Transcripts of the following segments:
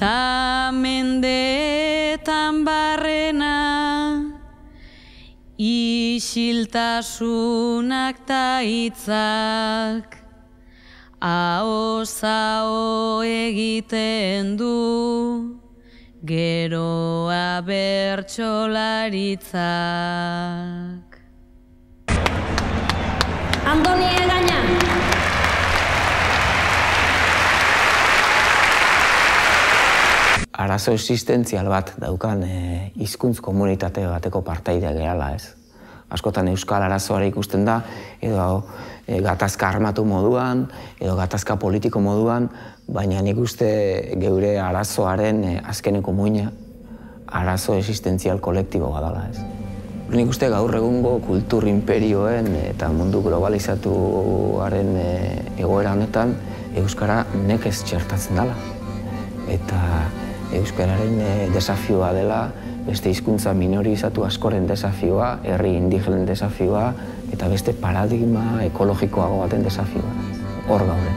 ta mendeetan barrena, isiltasunak ta hitzak, aho egiten du, geroa bertsolaritzak. Andoni Egaña. Arazo existentzial bat daukan hizkuntz komunitate bateko partaidea gehala, ez? Askotan euskal arazoa ikusten da, edo gatazka armatu moduan, edo gatazka politiko moduan, baina nik uste geure arazoaren azkeneko muina arazo existentzial kolektibo badala, ez? Nik uste gaur egungo kultur imperioen eta mundu globalizatuaren egoera honetan euskara nekez txertatzen dela. Eta euskararen desafioa dela beste hizkuntza minorizatu askoren desafioa, herri indigenen desafioa eta beste paradigma ekologikoago baten desafioa. Hor gaude.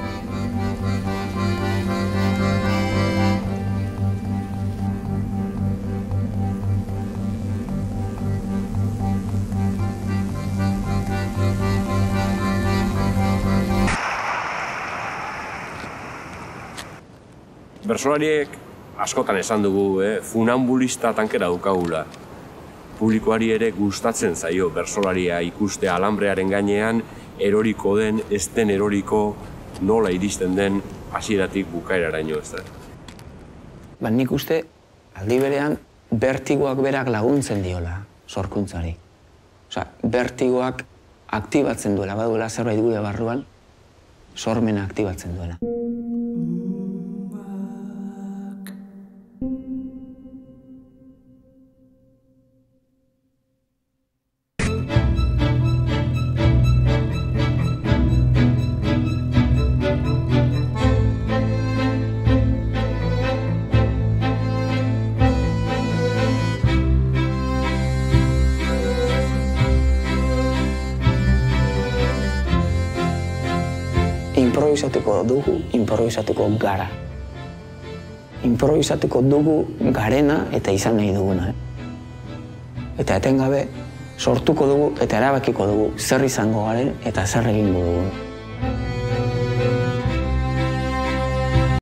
Bertsolariek askotan esan dugu, funambulista tankera daukagula. Publikoari ere gustatzen zaio bertsolaria ikustea alambrearen gainean, eroriko den, ez den eroriko, nola iristen den hasieratik bukaeraraino, ez da. Nik uste, aldi berean, bertigoak berak laguntzen diola sorkuntzari. Bertigoak aktibatzen duela, baduela zerbait gure barruan, sormena aktibatzen duela. Improvisatuko dugu, improvisatuko gara. Improvisatuko dugu garena eta izan nahi duguna. Eta etengabe sortuko dugu eta erabakiko dugu zer izango garen eta zer egingo dugun.